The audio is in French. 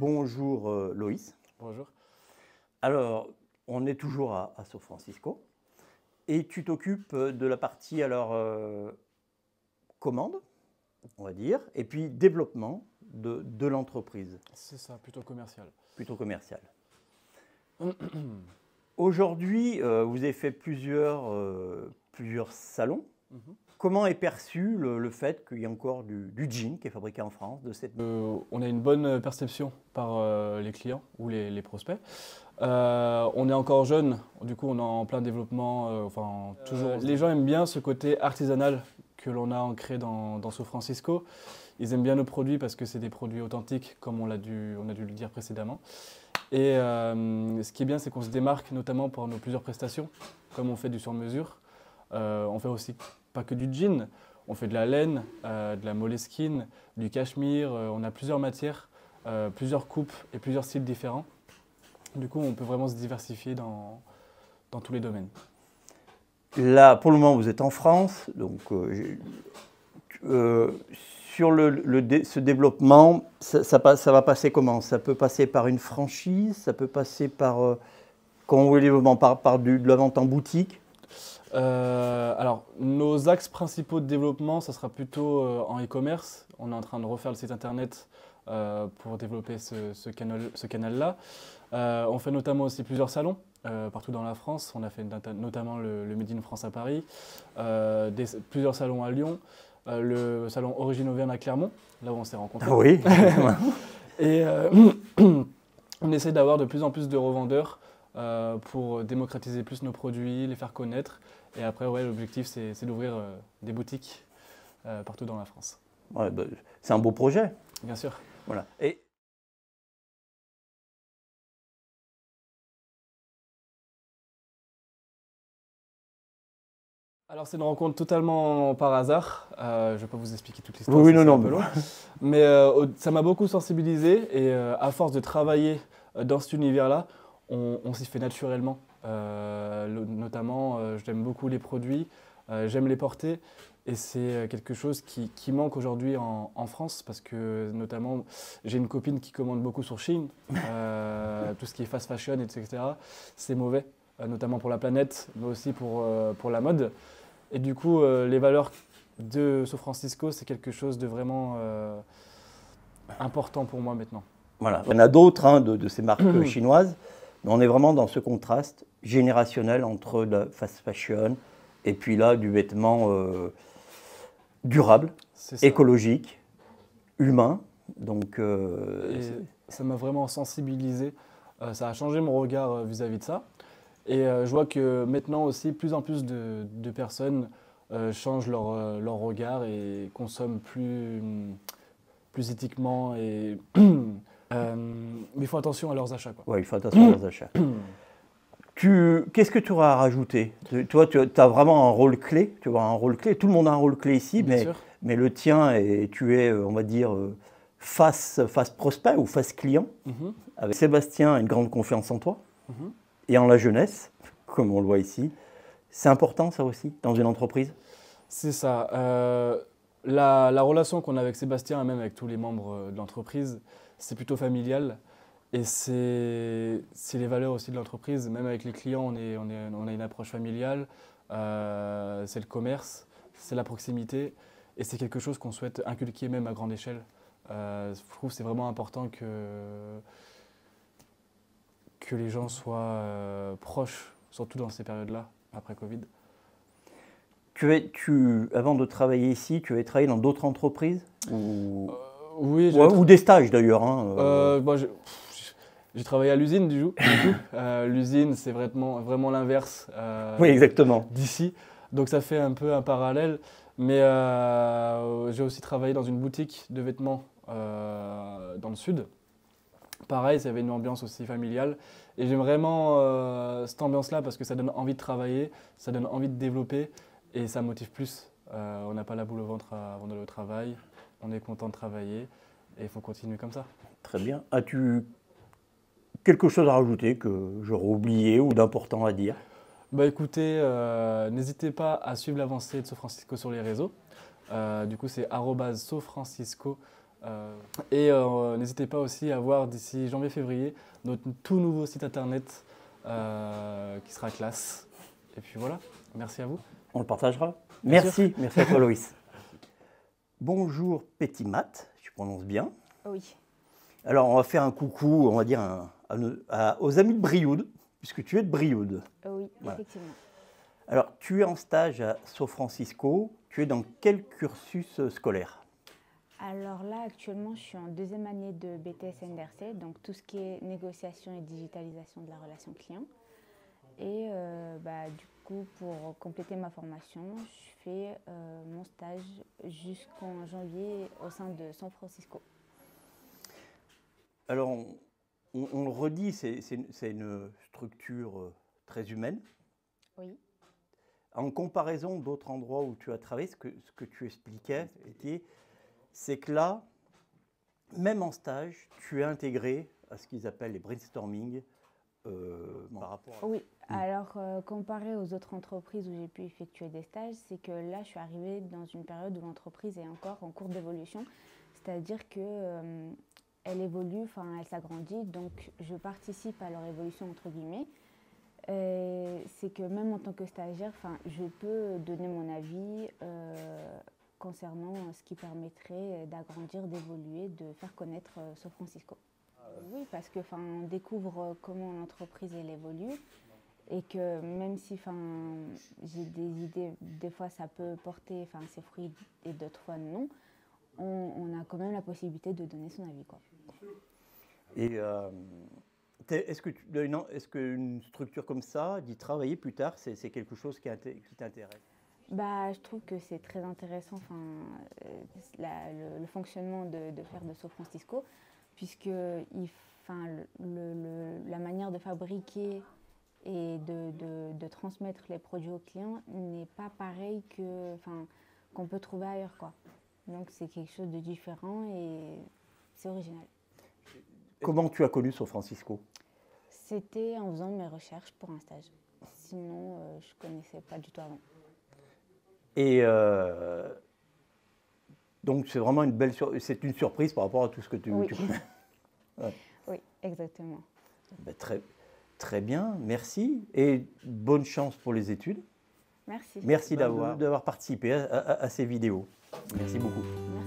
Bonjour Loïs. Bonjour. Alors, on est toujours à São Francisco et tu t'occupes de la partie commande, on va dire, et puis développement de l'entreprise, C'est ça, plutôt commercial. plutôt commerciale. Aujourd'hui, vous avez fait plusieurs salons. Comment est perçu le fait qu'il y ait encore du jean qui est fabriqué en France de cette... On a une bonne perception par les clients ou les prospects. On est encore jeune, du coup on est en plein développement. Toujours. Les gens aiment bien ce côté artisanal que l'on a ancré dans São Francisco. Ils aiment bien nos produits parce que c'est des produits authentiques, comme on a dû le dire précédemment. Et ce qui est bien, c'est qu'on se démarque notamment pour nos plusieurs prestations, comme on fait du sur-mesure. On fait aussi pas que du jean, on fait de la laine, de la moleskine, du cachemire, on a plusieurs matières, plusieurs coupes et plusieurs styles différents. Du coup, on peut vraiment se diversifier dans tous les domaines. Là, pour le moment, vous êtes en France, donc sur ce développement, ça va passer comment? Ça peut passer par une franchise, ça peut passer par, quand on veut développement, par de la vente en boutique? Alors, nos axes principaux de développement, ça sera plutôt en e-commerce. On est en train de refaire le site internet pour développer ce canal-là. On fait notamment aussi plusieurs salons partout dans la France. On a fait notamment le Made in France à Paris, plusieurs salons à Lyon, le salon Origine Auvergne à Clermont, là où on s'est rencontrés. Ah oui. Et on essaie d'avoir de plus en plus de revendeurs pour démocratiser plus nos produits, les faire connaître. Et après, ouais, l'objectif, c'est d'ouvrir des boutiques partout dans la France. Ouais, bah, c'est un beau projet. Bien sûr. Voilà. Alors, c'est une rencontre totalement par hasard. Je ne vais pas vous expliquer toute l'histoire, Oui, c'est non, un peu long. Mais ça m'a beaucoup sensibilisé et à force de travailler dans cet univers-là, on s'y fait naturellement. Notamment, j'aime beaucoup les produits, j'aime les porter et c'est quelque chose qui manque aujourd'hui en France parce que notamment j'ai une copine qui commande beaucoup sur Shein, tout ce qui est fast fashion, etc. C'est mauvais, notamment pour la planète, mais aussi pour la mode. Et du coup, les valeurs de São Francisco, c'est quelque chose de vraiment important pour moi maintenant. Voilà. Il y en a d'autres de ces marques chinoises, mais on est vraiment dans ce contraste générationnel entre la fast fashion et puis là du vêtement durable, écologique, humain. Donc, ça m'a vraiment sensibilisé. Ça a changé mon regard vis-à-vis de ça. Et je vois que maintenant aussi, plus en plus de personnes changent leur regard et consomment plus éthiquement. Mais il faut attention à leurs achats. Oui, il faut attention à leurs achats. Qu'est-ce que tu auras à rajouter? Toi, tu as vraiment un rôle clé. Tu as un rôle clé. Tout le monde a un rôle clé ici, mais le tien, tu es, on va dire, face prospect ou face client. Avec Sébastien, une grande confiance en toi et en la jeunesse, comme on le voit ici. C'est important, ça aussi, dans une entreprise? C'est ça. La relation qu'on a avec Sébastien, et même avec tous les membres de l'entreprise, c'est plutôt familial. Et c'est les valeurs aussi de l'entreprise. Même avec les clients, on a une approche familiale. C'est le commerce, c'est la proximité. Et c'est quelque chose qu'on souhaite inculquer même à grande échelle. Je trouve que c'est vraiment important que les gens soient proches, surtout dans ces périodes-là, après Covid. Avant de travailler ici, tu avais travaillé dans d'autres entreprises oui, ou des stages d'ailleurs. J'ai travaillé à l'usine du coup. L'usine, c'est vraiment l'inverse oui, exactement. D'ici. Donc ça fait un peu un parallèle. Mais j'ai aussi travaillé dans une boutique de vêtements dans le sud. Pareil, ça avait une ambiance aussi familiale. Et j'aime vraiment cette ambiance-là parce que ça donne envie de travailler, ça donne envie de développer et ça motive plus. On n'a pas la boule au ventre avant d'aller au travail, on est content de travailler et il faut continuer comme ça. Très bien. As-tu quelque chose à rajouter que j'aurais oublié ou d'important à dire? Bah écoutez, n'hésitez pas à suivre l'avancée de São Francisco sur les réseaux. Du coup, c'est @SauFrancisco Et n'hésitez pas aussi à voir d'ici janvier-février notre tout nouveau site internet qui sera classe. Et puis voilà, merci à vous. On le partagera. Merci à toi Loïs. Bonjour Petit Mat, tu prononces bien. Oui. Alors on va faire un coucou, on va dire aux amis de Brioude, puisque tu es de Brioude. Oui, voilà. Effectivement. Alors tu es en stage à São Francisco, tu es dans quel cursus scolaire? Alors là actuellement je suis en 2e année de BTS NDRC, donc tout ce qui est négociation et digitalisation de la relation client. Et du coup, pour compléter ma formation, je fais mon stage jusqu'en janvier au sein de São Francisco. Alors, on le redit, c'est une structure très humaine. Oui. En comparaison d'autres endroits où tu as travaillé, ce que tu expliquais, c'est que là, même en stage, tu es intégré à ce qu'ils appellent les brainstorming. Par rapport à... Oui, alors comparé aux autres entreprises où j'ai pu effectuer des stages, c'est que là je suis arrivée dans une période où l'entreprise est encore en cours d'évolution, c'est-à-dire que elle évolue, elle s'agrandit, donc je participe à leur évolution entre guillemets. C'est que même en tant que stagiaire, je peux donner mon avis concernant ce qui permettrait d'agrandir, d'évoluer, de faire connaître São Francisco. Oui, parce que on découvre comment l'entreprise évolue et que même si j'ai des idées, des fois ça peut porter ses fruits et d'autres fois non, on a quand même la possibilité de donner son avis, quoi. Et est-ce qu'une structure comme ça, d'y travailler plus tard, c'est quelque chose qui t'intéresse? Je trouve que c'est très intéressant le fonctionnement de faire de São Francisco, puisque la manière de fabriquer et de transmettre les produits aux clients n'est pas pareil qu'on peut trouver ailleurs, quoi. Donc c'est quelque chose de différent et c'est original. Comment tu as connu São Francisco? C'était en faisant mes recherches pour un stage. Sinon, je ne connaissais pas du tout avant. Et donc c'est vraiment c'est une surprise par rapport à tout ce que tu connais. Ouais. Oui, exactement. Très bien, merci et bonne chance pour les études. Merci. Merci d'avoir participé à ces vidéos. Merci beaucoup. Merci.